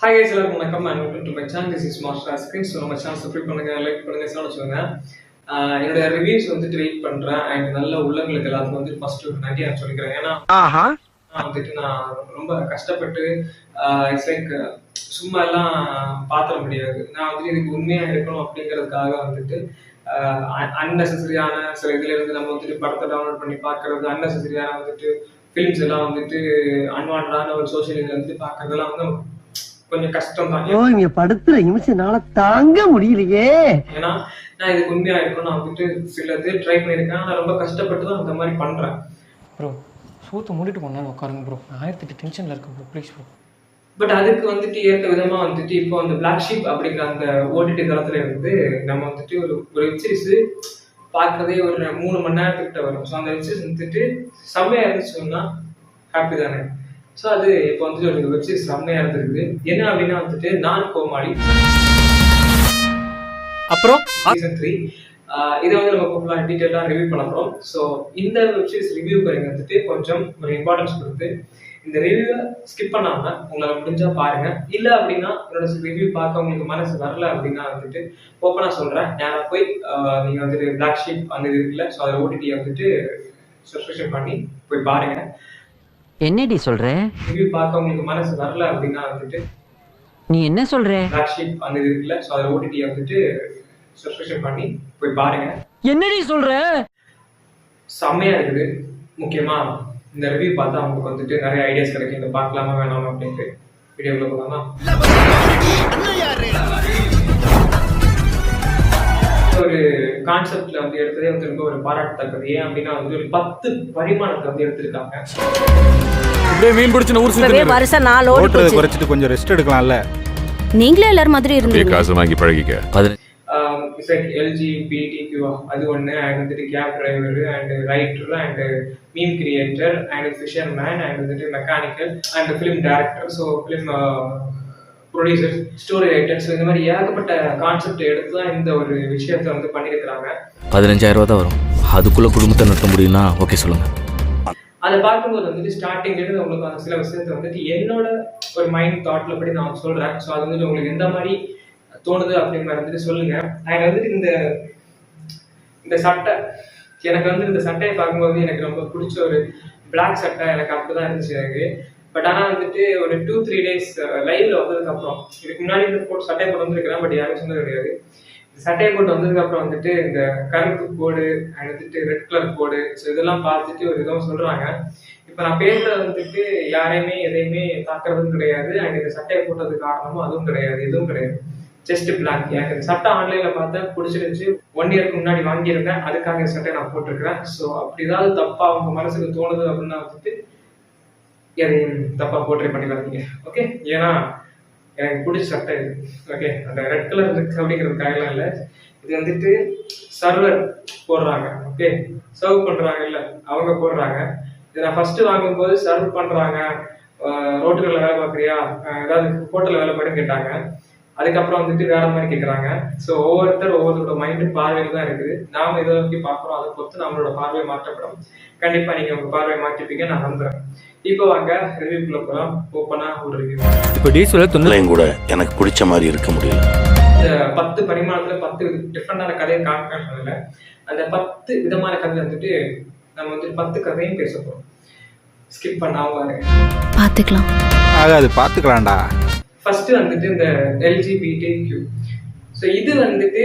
Hi guys, எல்லாருக்கும் வணக்கம். And welcome to my channel. This is master screen. So நம்ம channel subscribe பண்ணுங்க, like பண்ணுங்க, சேனல் வச்சுக்கோங்க. என்னோட ரிவ்யூஸ் வந்துட்டு வெயிட் பண்ணுறேன். அண்ட் நல்ல உள்ளங்களுக்கு எல்லாத்துக்கும் வந்துட்டு ஃபர்ஸ்ட் ஒரு நன்றி நான் சொல்லிக்கிறேன். ஏன்னா வந்துட்டு நான் ரொம்ப கஷ்டப்பட்டு இட்ஸ் லைக் சும்மா எல்லாம் பார்த்துட முடியாது. நான் வந்துட்டு இதுக்கு உண்மையாக இருக்கணும் அப்படிங்கிறதுக்காக வந்துட்டு அன்னெசரியான சில இதுல இருந்து நம்ம வந்துட்டு படத்தை டவுன்லோட் பண்ணி பார்க்கறது, அன்னெசரியான வந்துட்டு ஃபிலிம்ஸ் எல்லாம் வந்துட்டு அன்வான்டான ஒரு சோஷியல் இதுல வந்துட்டு பார்க்கறதெல்லாம் வந்து கொஞ்சம் கஷ்டம் தான். இங்க படுத்துற நிமிஷம்னால தாங்க முடியலையே. ஏன்னா நான் இதுக்கு உண்மையா இருக்கணும். நான் வந்துட்டு சில இது ட்ரை பண்ணியிருக்கேன். நான் ரொம்ப கஷ்டப்பட்டு தான் அந்த மாதிரி பண்றேன். ப்ரோ சூத்து மூடிட்டு போனாலும் உட்காருங்க ப்ரோ. 1008 டென்ஷன்ல இருக்கு ப்ரோ, ப்ளீஸ் ப்ரோ. பட் அதுக்கு வந்துட்டு ஏற்ற விதமா வந்துட்டு இப்போ அந்த பிளாக் ஷீப் அப்படிங்கிற அந்த ஓடிடி தளத்துல இருந்து நம்ம வந்துட்டு ஒரு வெப் சீரிஸ் பார்க்கறதே ஒரு 3 மணி நேரத்துக்கிட்ட வரும். ஸோ அந்த வெப் சீரிஸ் வந்துட்டு செம்மையா இருந்துச்சுன்னா ஹாப்பி தானே. ஸோ அது இப்போ வந்துட்டு ஒரு வெப் சீரிஸ் செம்மையா இருந்திருக்குது. என்ன அப்படின்னா வந்துட்டு நான் கோமாளி அப்புறம் சீசன் 3 இதை வந்து நம்ம கொஞ்சம் டீட்டெயிலாக ரிவ்யூ பண்ண போகிறோம். ஸோ இந்த வெப் சீரிஸ் ரிவ்யூ வந்துட்டு கொஞ்சம் ஒரு இம்பார்ட்டன்ஸ் கொடுத்து இந்த ரிவ்யூவை ஸ்கிப் பண்ணாமல் உங்களால் முடிஞ்சால் பாருங்க. இல்லை அப்படின்னா என்னோட ரிவ்யூ பார்க்க உங்களுக்கு மனசு வரல அப்படின்னா வந்துட்டு ஓப்பனாக சொல்கிறேன், நேராக போய் நீங்கள் வந்துட்டு பிளாக் ஷீப் அந்த இது இருக்குல்ல, ஸோ அதை ஓடிடியை வந்துட்டு சப்ஸ்கிரிப்ஷன் பண்ணி போய் பாருங்க. என்னடி சொல்ற? ரிவ்யூ பார்க்க உங்களுக்கு மனசு வரல அப்படின்னா வந்துட்டு நீ என்ன சொல்ற? பிளாக் ஷீப் அந்த இது இருக்குல்ல, ஸோ அதை ஓடிடியை வந்துட்டு சப்ஸ்கிரிப்ஷன் பண்ணி போய் பாருங்க. என்னடி சொல்ற? செம்மையா இருக்குது. முக்கியமா இந்த ரிவ்யூ பார்த்தா அவங்களுக்கு வந்துட்டு நிறைய ஐடியாஸ் கிடைக்கும். இந்த பார்க்கலாமா வேணாமா அப்படின்ட்டு வீடியோக்குள்ள போகலாமா? ஒரு கான்செப்ட்ல வந்து எடுத்ததே வந்து ரொம்ப ஒரு பாராட்டத்தக்கது. ஏன் அப்படின்னா வந்து ஒரு 10 பரிமாணத்தை வந்து எடுத்திருக்காங்க. அப்படியே மீன் பிடிச்சு ஊர் சுத்தி வருஷம் 4 ஓடி குறைச்சிட்டு கொஞ்சம் ரெஸ்ட் எடுக்கலாம்ல. நீங்களே எல்லாரும் மாதிரி இருந்தீங்க. காசு வாங்கி பழகிக்க. LGBTQ அது ஒன்று, அண்ட் வந்துட்டு cab driver and writer and meme creator and fisherman and வந்துட்டு mechanical and film director, so film producer, story writers, இந்த மாதிரி ஏகப்பட்ட கான்செப்ட் எடுத்து தான் இந்த ஒரு விஷயத்தை வந்து பண்ணியிருக்கிறாங்க. 15,000 ரூபா தான் வரும். அதுக்குள்ள குடும்பத்தை நடத்த முடியும்னா ஓகே சொல்லுங்க. அதை பார்க்கும்போது வந்துட்டு ஸ்டார்டிங்லேருந்து உங்களுக்கு சில விஷயத்தை வந்துட்டு என்னோட ஒரு மைண்ட் தாட்ல படி நான் சொல்றேன். ஸோ அது வந்துட்டு உங்களுக்கு எந்த மாதிரி தோணுது அப்படிங்கிற வந்துட்டு சொல்லுங்க. நான் வந்துட்டு இந்த சட்டை எனக்கு வந்து இந்த சட்டையை பார்க்கும்போது எனக்கு ரொம்ப பிடிச்ச ஒரு பிளாக் சட்டை எனக்கு அப்படிதான் இருந்துச்சு எனக்கு. பட் ஆனால் வந்துட்டு ஒரு 2-3 டேஸ் லைவ்ல வந்ததுக்கு அப்புறம், இதுக்கு முன்னாடி இந்த சட்டையை போட்டு வந்துருக்கிறேன், பட் யாரும் சொன்னது கிடையாது. இந்த சட்டையை போட்டு வந்ததுக்கு அப்புறம் வந்துட்டு இந்த கருப்பு கோடு அண்ட் வந்துட்டு ரெட் கலர் கோடு, ஸோ இதெல்லாம் பார்த்துட்டு ஒரு விதம் சொல்றாங்க. இப்போ நான் பேசுறது வந்துட்டு யாரையுமே எதையுமே தாக்குறதும் கிடையாது. அண்ட் இந்த சட்டையை போட்டதுக்கு காரணமும் அதுவும் கிடையாது, எதுவும் கிடையாது. Just black. எனக்கு இந்த சட்டை ஆன்லைன்ல பார்த்தா பிடிச்சிருந்துச்சு. 1 இயருக்கு முன்னாடி வாங்கியிருக்கேன், அதுக்காக இந்த சட்டையை நான் போட்டிருக்கிறேன். ஸோ அப்படி ஏதாவது தப்பா அவங்க மனசுக்கு தோணுது அப்படின்னா வந்துட்டு எதையும் தப்பா போர்ட்ரே பண்ணிடாதீங்க, ஓகே? ஏன்னா எனக்கு பிடிச்ச சட்டை இது, ஓகே? அந்த ரெட் கலர் இருக்கு அப்படிங்கிறதுக்காகலாம் இல்லை. இது வந்துட்டு சர்வர் போடுறாங்க, ஓகே? சர்வ் பண்றாங்க இல்லை, அவங்க போடுறாங்க. இதை நான் ஃபர்ஸ்ட் வாங்கும்போது சர்வ் பண்றாங்க, ரோட்டுகளில் வேலை பார்க்குறியா, ஏதாவது ஹோட்டலில் வேலை பண்ணி கேட்டாங்க. அதுக்கப்புறம் வந்துட்டு வேற மாதிரி கேட்குறாங்க. ஸோ ஒவ்வொருத்தரோட மைண்டு பார்வையில் தான் இருக்குது. நாம இதை நோக்கி பார்க்குறோம், அதை பொறுத்து நம்மளோட பார்வை மாற்றப்படும். கண்டிப்பா நீங்க உங்க பார்வையை மாற்றிப்பீங்க, நான் நம்புறேன். இப்போ வாங்க ரிவ்யூக்குள்ள போகலாம். ஓப்பனா ஒரு ரிவ்யூ. இப்போ டீசல் தொன்னையும் கூட எனக்கு பிடிச்ச மாதிரி இருக்க முடியல. இந்த 10 பரிமாணத்துல 10 டிஃப்ரெண்டான கதையை காமிக்கிறதுல அந்த 10 விதமான கதை வந்துட்டு நம்ம வந்துட்டு 10 கதையும் பேச போறோம். ஸ்கிப் பண்ணாம பாருங்க, பாத்துக்கலாம். ஆகாது, பாத்துக்கலாம்டா. ஃபர்ஸ்ட் வந்துட்டு இந்த LGBTQ. ஸோ இது வந்துட்டு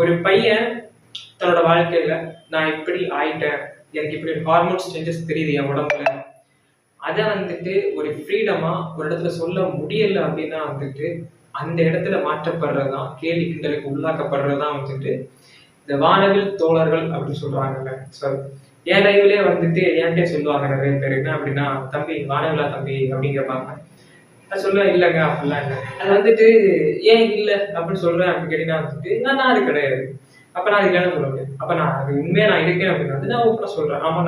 ஒரு பையன் தன்னோட வாழ்க்கையில நான் இப்படி ஆயிட்டேன், எனக்கு இப்படி ஹார்மோன்ஸ் சேஞ்சஸ் தெரியுது என் உடம்புல, அதை வந்துட்டு ஒரு ஃப்ரீடமா ஒரு இடத்துல சொல்ல முடியல அப்படின்னா வந்துட்டு அந்த இடத்துல மாற்றப்படுறதுதான், கேலி கிண்டலுக்கு உள்ளாக்கப்படுறதுதான் வந்துட்டு இந்த வானவில் தோழர்கள் அப்படின்னு சொல்றாங்கல்ல. ஸோ என் லைவ்லயே வந்துட்டு என்கிட்ட சொல்லுவாங்க நிறைய பேர், என்ன அப்படின்னா தம்பி வானவிலா தம்பி அப்படின்னு கேட்பாங்க. நான் சொல்லுவேன் இல்லைங்க அப்படிலாம் இல்லை. அது வந்துட்டு ஏன் இல்லை அப்படின்னு சொல்றேன் அப்படின்னு கேட்டீங்கன்னா வந்துட்டு நான் அது கிடையாது. அப்ப நான் இல்லைன்னு சொல்ல முடியாது. அப்ப நான் அது உண்மையா நான் இருக்கேன் அப்படின்னு வந்து நான் ஓப்பனா சொல்றேன். ஆமா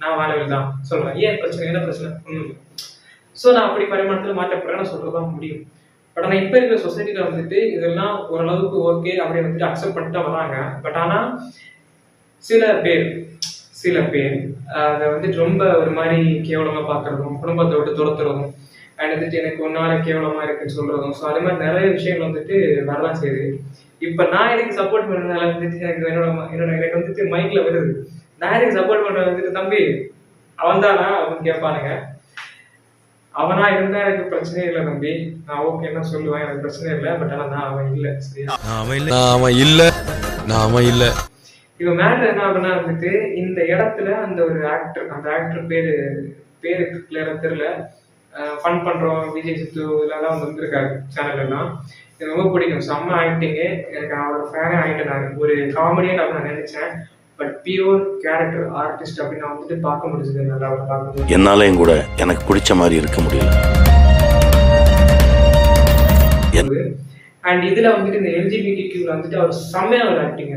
நான் வானவில் தான் சொல்றேன். ஏன் பிரச்சனை, என்ன பிரச்சனை, ஒண்ணும். ஸோ நான் அப்படி பரிமாணத்துல மாற்றப்படுறேன், நான் சொல்றதான் முடியும். பட் ஆனால் இப்ப இருக்கிற சொசைட்டில வந்துட்டு இதெல்லாம் ஓரளவுக்கு ஓகே அப்படின்னு வந்துட்டு அக்செப்ட் பண்ணிட்டு வராங்க. பட் ஆனா சில பேர் அதை வந்துட்டு ரொம்ப ஒரு மாதிரி கேவலமா பாக்குறதும், குடும்பத்தை விட்டு துரத்துறதும், அண்ட் வந்துட்டு எனக்கு ஒன்னால கேவலமா இருக்குன்னு சொல்றதும். ஸோ அது மாதிரி நிறைய விஷயங்கள் வந்துட்டு வரலாம் செய்யுது. இப்ப நான் எனக்கு சப்போர்ட் பண்றதுனால வந்துட்டு எனக்கு என்னோட எனக்கு வந்துட்டு மைண்ட்ல வருது, நான் எனக்கு சப்போர்ட் பண்றது வந்துட்டு தம்பி அவன் தானா அப்படின்னு கேட்பானுங்க. அவனா இருந்தா எனக்கு பிரச்சனை இல்லை தம்பி, நான் ஓகே என்ன சொல்லுவேன், எனக்கு பிரச்சனை இல்லை. பட் ஆனா நான் அவன் இல்லை. சரியா, அவன் இல்ல. இவன் மேட்டர் என்ன அப்படின்னா வந்துட்டு இந்த இடத்துல அந்த ஒரு ஆக்டர், அந்த ஆக்டர் பேரு கிளியரா தெரியல, ஃபன் பண்றோம் விஜய் சித்து இதெல்லாம் வந்து வந்திருக்காரு சேனல் எல்லாம். எனக்கு ரொம்ப பிடிக்கும், செம்ம ஆக்டிங்கு. எனக்கு அவரோட ஃபேனே ஆகிட்டேன். நான் ஒரு காமெடியன் அப்படின்னு நான் நினைச்சேன். பட் பியூர் கேரக்டர் ஆர்டிஸ்ட் அப்படின்னு நான் வந்துட்டு பார்க்க முடிஞ்சது நல்லா அவரை பார்க்கும்போது. என்னாலையும் கூட எனக்கு பிடிச்ச மாதிரி இருக்க முடியல. அண்ட் இதுல வந்துட்டு இந்த எல்ஜிபிடிக்யூல வந்துட்டு அவர் செம்மையா ஒரு ஆக்டிங்.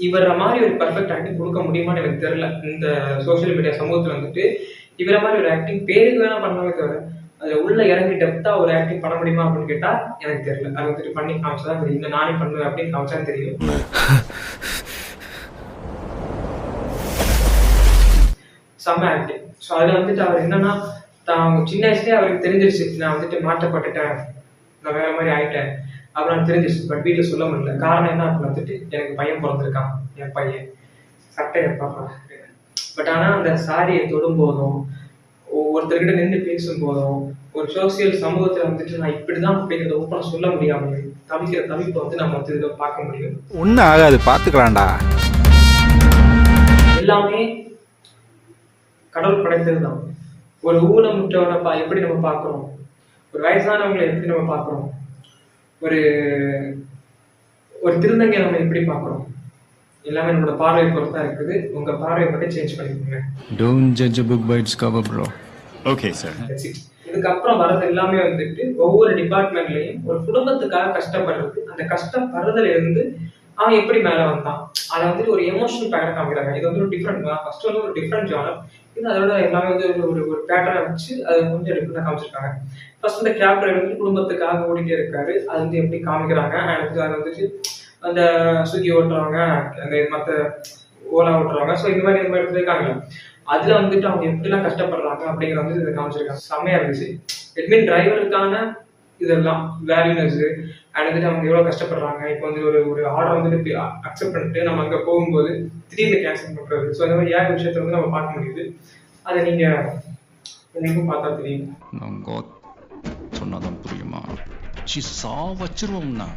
இவர மாதிரி ஒரு பர்ஃபெக்ட் ஆக்டிங் கொடுக்க முடியுமான்னு எனக்கு தெரியல. இந்த சோசியல் மீடியா சமூகத்துல வந்துட்டு இவர மாதிரி ஒரு ஆக்டிங் பேருக்கு வேணா பண்ணவே தவிர அதுல உள்ள இறங்கி டெப்தா ஒரு ஆக்டிங் பண்ண முடியுமா அப்படின்னு கேட்டா எனக்கு தெரியல. அது வந்துட்டு பண்ணி காமிச்சதான் தெரியும், இந்த நானே பண்ணுவேன் அப்படின்னு காமிச்சா தெரியும். செம்ம ஆக்டிங். ஸோ அதுல வந்துட்டு அவர் என்னன்னா, தான் சின்ன வயசுலேயே அவருக்கு தெரிஞ்சிருச்சு நான் வந்துட்டு மாற்றப்பட்டுட்டேன், நான் வேற மாதிரி ஆயிட்டேன் அப்படின்னு தெரிஞ்சிருச்சு. பட் வீட்டில் சொல்ல முடியல. காரணம் என்ன அப்படின்னு வந்துட்டு எனக்கு பையன் பிறந்திருக்கான், என் பையன் சட்டை எப்பா. பட் ஆனால் அந்த சாரியை தொடும் போதும், ஒருத்தர்கிட்ட நின்று பேசும் போதும், ஒரு சோசியல் சமூகத்தில் வந்துட்டு நான் இப்படிதான் அப்படிங்கிறத ஓப்பனாக சொல்ல முடியாம தவிக்கிற தவிப்பை வந்து நம்ம வந்து இதை பார்க்க முடியும். ஒன்றும் ஆகாது, பார்த்துக்கலாம்டா. எல்லாமே கடவுள் படைத்தது தான். ஒரு ஊனமுற்றவனை எப்படி நம்ம பார்க்குறோம், ஒரு வயசானவங்களை எப்படி நம்ம பார்க்குறோம், ஒரு திருநங்கை நம்ம எப்படி பார்க்குறோம், எல்லாமே நம்மளோட பார்வையை பொறுத்து தான் இருக்குது. உங்க பார்வையை மட்டும் சேஞ்ச் பண்ணிக்கோங்க. Don't judge a book by its cover, bro. Okay, sir. இதுக்கப்புறம் வர்றது எல்லாமே வந்துட்டு ஒவ்வொரு டிபார்ட்மெண்ட்லயும் ஒரு குடும்பத்துக்காக கஷ்டப்படுறது, அந்த கஷ்டப்படுறதுல இருந்து அவன் எப்படி மேல வந்தான், அதை வந்துட்டு ஒரு எமோஷனல் பேட்டர் காமிக்கிறாங்க. இது வந்து ஒரு டிஃப்ரெண்ட், ஃபர்ஸ்ட் வந்து ஒரு டிஃப்ரெண்ட் ஜானர். இது அதோட எல்லாமே வந்து ஒரு பேட்டர்னை வச்சு அது கொஞ்சம் டிஃப்ரெண்டா காமிச்சிருக்காங்க. ஃபர்ஸ்ட் இந்த கேப்டர் வந்து குடும்பத்துக்காக ஓடிட்டே இருக்காரு, அது வந்து எப்படி காமிக்கிறாங்க. அண்ட் அது வந்துட்டு அந்த ஸ்விக்கி ஓட்டுறவங்க, அந்த மற்ற ஓலா ஓட்டுறவங்க, ஸோ இந்த மாதிரி இருக்காங்க. அதுல வந்துட்டு அவங்க எப்படிலாம் கஷ்டப்படுறாங்க அப்படிங்கிற வந்து இதை காமிச்சிருக்காங்க. செம்மையா இருந்துச்சு. இட் மீன் டிரைவருக்கான இதெல்லாம் வேல்யூனஸ் அண்ட் வந்துட்டு அவங்க எவ்வளவு கஷ்டப்படுறாங்க. இப்போ வந்து ஒரு ஆர்டர் வந்துட்டு அக்செப்ட் பண்ணிட்டு நம்ம அங்கே போகும்போது திடீர்னு கேன்சல் பண்றது, ஸோ இந்த மாதிரி ஏன் விஷயத்த வந்து நம்ம பார்க்க முடியுது. அதை நீங்க உங்களுக்கும் பார்த்தா தெரியும். சொன்னாதான் புரியுமா? சா வச்சிருவோம்னா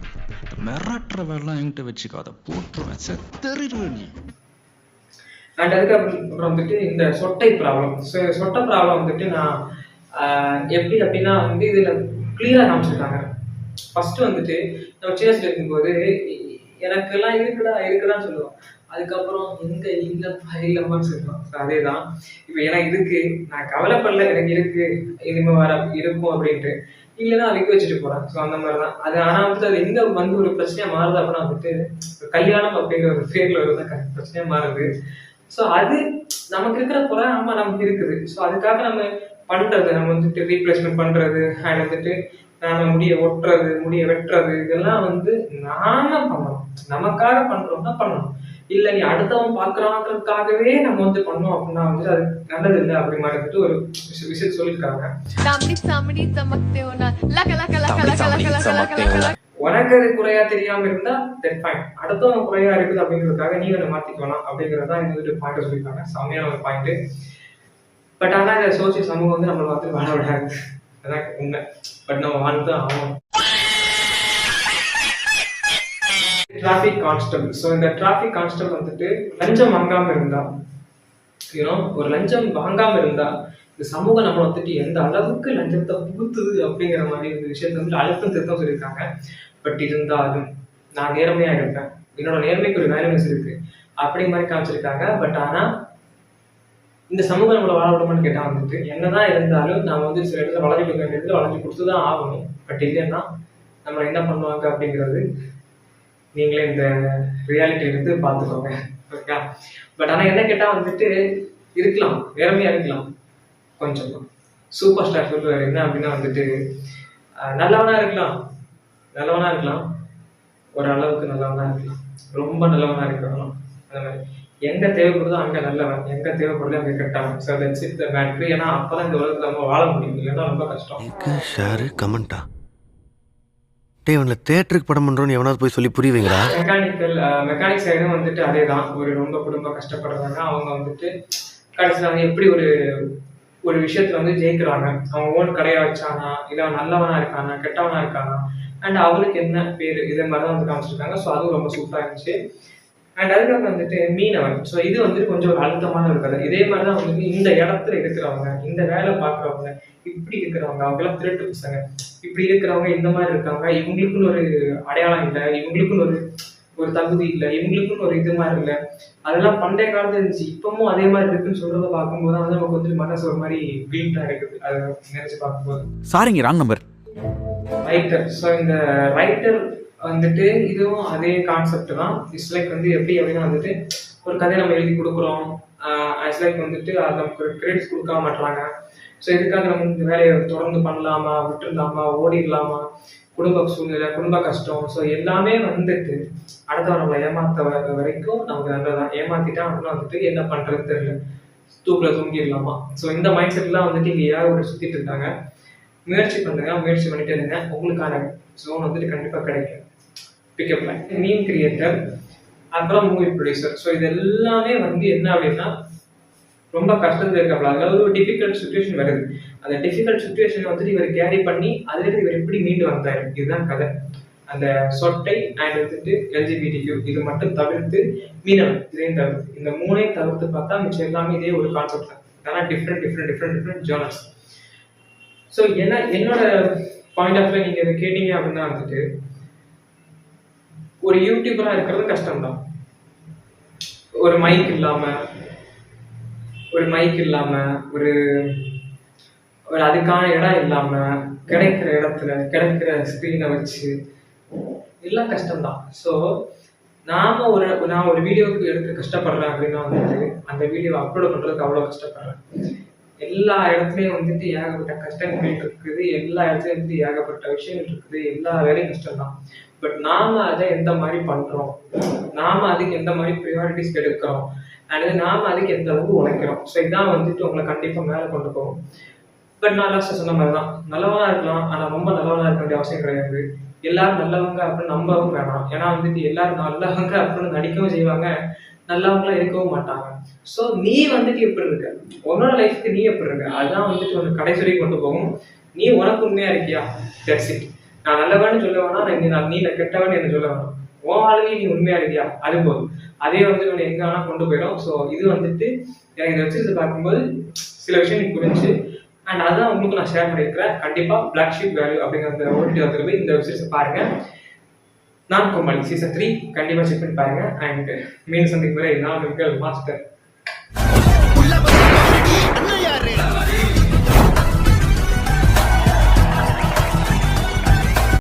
மிரட்டுற வேலை என்கிட்ட வச்சுக்காத, போட்டுருவேன், செத்தறிடுவேன் நீ. அண்ட் அதுக்கப்புறம் வந்துட்டு இந்த சொட்டை ப்ராப்ளம், சொட்டை ப்ராப்ளம் வந்துட்டு நான் எப்படி அப்படின்னா வந்து இதுல கிளியரா காமிச்சிருக்காங்க. ஃபர்ஸ்ட் வந்துட்டு நம்ம சின்ன வயசுல இருக்கும்போது எனக்கெல்லாம் இருக்குதான்னு சொல்லுவோம், அதுக்கப்புறம் எங்க இல்லப்பான்னு சொல்லுவோம். அதே தான் இப்போ எனக்கு இருக்கு, நான் கவலைப்படல, எனக்கு இருக்கு, இனிமே வர இருக்கும் அப்படின்ட்டு, இல்லைன்னா அதுக்கு வச்சுட்டு போறேன். ஸோ அந்த மாதிரி தான் அது. ஆனால் வந்துட்டு அது எங்க வந்து ஒரு பிரச்சனையா மாறுது அப்படின்னா வந்துட்டு கல்யாணம் அப்படிங்கிற ஒரு பேர்ல ஒரு பிரச்சனையா மாறுது. ஸோ அது நமக்கு இருக்கிற குறை ஆமா நமக்கு இருக்குது. ஸோ அதுக்காக நம்ம பண்றது, நம்ம வந்துட்டு ரீப்ளேஸ்மெண்ட் பண்றது, அண்ட் வந்துட்டு நாம முடிய ஒட்டுறது, முடிய வெட்டுறது, இதெல்லாம் வந்து நாம பண்ணணும், நமக்காக பண்றோம்னா பண்ணணும். இல்ல நீ அடுத்தவன் பாக்குறாங்கிறதுக்காகவே நம்ம வந்து பண்ணோம் அப்படின்னா வந்து அது நல்லது இல்லை அப்படி மாதிரி வந்துட்டு ஒரு விஷயத்த சொல்லியிருக்காங்க. உனக்கு அது குறையா தெரியாம இருந்தா தட் ஃபைன், அடுத்தவங்க குறையா இருக்குது அப்படிங்கிறதுக்காக நீ அதை மாத்திக்கலாம் அப்படிங்கறதா இது வந்துட்டு பாயிண்ட் சொல்லியிருக்காங்க. செம்மையான ஒரு பாயிண்ட். பட் ஆனா இந்த சோசியல் சமூகம் வந்து நம்மளை பார்த்து வாழ விடாது, அதான் உண்மை. பட் நம்ம வாழ்ந்துதான் ஆகணும். Traffic constable. ஸோ இந்த டிராஃபிக் கான்ஸ்டபிள் வந்துட்டு லஞ்சம் வாங்காம இருந்தா, ஒரு லஞ்சம் வாங்காம இருந்தா இந்த சமூகம் நம்ம வந்துட்டு எந்த அளவுக்கு லஞ்சத்தை புகுத்துது அப்படிங்கிற மாதிரி இந்த விஷயத்த வந்து அழுத்தம் திருத்தம் சொல்லியிருக்காங்க. பட் இருந்தாலும் நான் நேர்மையா இருப்பேன், என்னோட நேர்மைக்கு ஒரு வேல்யூனஸ் இருக்கு அப்படி மாதிரி காமிச்சிருக்காங்க. பட் ஆனா இந்த சமூகம் நம்மளை வாழ விடமான்னு கேட்டா வந்துட்டு என்னதான் இருந்தாலும் நம்ம வந்து சில இடத்துல வளர்ச்சி கொடுக்க வேண்டிய இடத்துல வளர்ச்சி கொடுத்துதான் ஆகணும். பட் இல்லைன்னா நம்மளை என்ன பண்ணுவாங்க அப்படிங்கிறது நீங்களே இந்த ரியாலிட்டி எடுத்து பார்த்துக்கோங்க, ஓகே? பட் ஆனால் என்ன கேட்டால் வந்துட்டு இருக்கலாம், நேர்மையாக இருக்கலாம், கொஞ்சம் சூப்பர் ஸ்டார் சொல்லுவார் என்ன அப்படின்னா வந்துட்டு நல்லவனா இருக்கலாம், ஒரு அளவுக்கு நல்லவனா இருக்கலாம், ரொம்ப நல்லவனா இருக்கலாம், அந்த மாதிரி எங்க தேவைப்படுதோ அங்க நல்லவன், எங்க தேவைப்படுதோ அங்க கெட்டவன். So that's it the matter. ஏன்னா அப்பதான் இந்த உலகத்துல நம்ம வாழ முடியும், இல்லைன்னா ரொம்ப கஷ்டம். ஷேரு கமெண்டா டே இவன்ல தியேட்டருக்கு படம் பண்றோன்னு எவனாவது போய் சொல்லி புரிய வைங்கடா. மெக்கானிக் சைடும் வந்துட்டு அதே தான். ஒரு ரொம்ப குடும்பம் கஷ்டப்படுறாங்க. அவங்க வந்துட்டு கடைசியில் வந்து எப்படி ஒரு விஷயத்துல வந்து ஜெயிக்கிறாங்க. அவங்க ஓன் கடையை வச்சானா, இல்லை அவன் நல்லவனா இருக்கானா, கெட்டவனா இருக்கானா, அண்ட் அவளுக்கு என்ன பேர், இதே மாதிரி தான் வந்து காமிச்சிருக்காங்க. ஸோ அதுவும் ரொம்ப சூப்பராக இருந்துச்சு. அண்ட் அதுக்கப்புறம் வந்துட்டு மீனவன். ஸோ இது வந்துட்டு கொஞ்சம் ஒரு அழுத்தமான ஒரு கதை. இதே மாதிரி தான் வந்துட்டு இந்த இடத்துல இருக்கிறவங்க, இந்த வேலை பார்க்குறவங்க, இப்படி இருக்கிறவங்க, அவங்கெல்லாம் திருட்டு பசங்க, இப்படி இருக்கிறவங்க இந்த மாதிரி இருக்காங்க, இவங்களுக்குன்னு ஒரு அடையாளம் இல்லை, இவங்களுக்குன்னு ஒரு தகுதி இல்லை, இவங்களுக்குன்னு ஒரு இது மாதிரி இல்லை, அதெல்லாம் பண்டைய காலத்துல இருந்துச்சு, இப்பவும் அதே மாதிரி இருக்குன்னு சொல்றதை பார்க்கும்போது வந்து நமக்கு வந்துட்டு மனசு ஒரு மாதிரி வீட்டா இருக்குது. அதை நினைச்சு பார்க்கும்போது. சாரிங்க, ராங் நம்பர். ரைட்டர். ஸோ இந்த ரைட்டர் வந்துட்டு இதுவும் அதே கான்செப்ட் தான். இட்ஸ் லைக் வந்து எப்படி அப்படின்னா வந்துட்டு ஒரு கதையை நம்ம எழுதி கொடுக்குறோம். இட்ஸ் லைக் வந்துட்டு அது நமக்கு கிரெடிட்ஸ் கொடுக்க மாட்டாங்க. ஸோ இதுக்காக நம்ம இந்த வேலையை தொடர்ந்து பண்ணலாமா, விட்டுடலாமா, ஓடிடலாமா, குடும்ப சூழ்நிலை, குடும்ப கஷ்டம், ஸோ எல்லாமே வந்துட்டு அடுத்தவன் நம்மளை ஏமாத்த வரைக்கும் நமக்கு நல்லதான். ஏமாத்திட்டா அப்படின்னா வந்துட்டு என்ன பண்றதுன்னு தெரியல, தூக்கில் தூங்கிடலாமா. ஸோ இந்த மைண்ட் செட்லாம் வந்துட்டு இங்கே யாரும் ஒரு சுத்திட்டு இருக்காங்க. முயற்சி பண்ணுங்க, முயற்சி பண்ணிட்டே இருங்க, உங்களுக்கான ஜோன் வந்துட்டு கண்டிப்பாக கிடைக்கும். பிக்கப் லைன், மீம் கிரியேட்டர், அப்புறம் மூவி ப்ரொடியூசர். ஸோ இது எல்லாமே வந்து என்ன அப்படின்னா ரொம்ப கஷ்டத்தில் இருக்கப்பல, அதாவது ஒரு டிஃபிகல்ட் சுச்சுவேஷன் வருது. அந்த டிஃபிகல்ட் சுச்சுவேஷனை வந்துட்டு இவர் கேரி பண்ணி அதுலேருந்து இவர் எப்படி மீண்டு வந்தார், இதுதான் கதை. அந்த சொட்டை அண்ட் வந்துட்டு LGBTQ இது மட்டும் தவிர்த்து மீனவன் இதையும் தவிர்த்து இந்த மூணையும் தவிர்த்து பார்த்தா மிச்சம் எல்லாமே இதே ஒரு கான்செப்ட் தான். ஆனால் டிஃப்ரெண்ட் ஜேர்னல்ஸ். ஸோ என்னோட பாயிண்ட் ஆஃப் வியூ நீங்கள் இதை கேட்டீங்க அப்படின்னா வந்துட்டு ஒரு யூடியூபராக இருக்கிறது கஷ்டம்தான். ஒரு மைக் இல்லாமல் ஒரு அதுக்கான இடம் இல்லாமல் கிடைக்கிற இடத்துல கிடைக்கிற ஸ்க்ரீனை வச்சு எல்லாம் கஷ்டம்தான். ஸோ நான் ஒரு வீடியோவுக்கு எடுக்க கஷ்டப்படுறேன் அப்படின்னா வந்துட்டு அந்த வீடியோவை அப்லோட் பண்ணுறதுக்கு அவ்வளோ கஷ்டப்படுறேன். எல்லா இடத்துலையும் வந்துட்டு ஏகப்பட்ட கஷ்டங்கள் இருக்குது, எல்லா இடத்துலையும் வந்துட்டு ஏகப்பட்ட விஷயங்கள் இருக்குது, எல்லா வேலையும் கஷ்டம்தான். பட் நாம அதை எந்த மாதிரி பண்றோம், நாம அதுக்கு எந்த மாதிரி ப்ரியாரிட்டிஸ் எடுக்கிறோம், அண்ட் நாம அதுக்கு எந்த அளவுக்கு உழைக்கிறோம். ஸோ இதான் வந்துட்டு உங்களை கண்டிப்பா மேலே கொண்டு போகும். பட் நான் லாஸ்ட் சொன்ன மாதிரி தான், நல்லவனா இருக்கலாம், ஆனால் ரொம்ப நல்லவனா இருக்க வேண்டிய அவசியம் கிடையாது. எல்லாரும் நல்லவங்க அப்படின்னு நம்பவும் வேணாம். ஏன்னா வந்துட்டு எல்லாரும் நல்லவங்க அப்படின்னு நடிக்கவும் செய்வாங்க, நல்லவங்களா இருக்கவும் மாட்டாங்க. ஸோ நீ வந்துட்டு எப்படி இருக்க, உன்னோட லைஃப்க்கு நீ எப்படி இருக்க, அதுதான் வந்துட்டு உனக்கு கடைசி கொண்டு போகும். நீ உனக்கு உண்மையா இருக்கியா, தட்ஸ் இட். நான் நல்லவன்னு சொல்ல வேணாம், நீ கெட்டவன்னு என்ன சொல்ல வேணாம், உன் வாழ்க்கையை நீ உண்மையா இருக்கியா, அது போதும். அதே வந்து உன்னை எங்க வேணா கொண்டு போயிடும். ஸோ இது வந்துட்டு எனக்கு இதை வச்சு பார்க்கும்போது சில விஷயம் எனக்கு புரிஞ்சு, அண்ட் அதான் உங்களுக்கு நான் ஷேர் பண்ணியிருக்கிறேன். கண்டிப்பா பிளாக் ஷீப் வேல்யூ அப்படிங்கிற ஓடிடி வந்து போய் இந்த வெப்சீரிஸை பாருங்க. நான் கோமாளி சீசன் 3 கண்டிப்பா செக் பண்ணி பாருங்க. அண்ட் மீன் சந்திக்கும் வரை நான் உங்கள் மாஸ்டர்.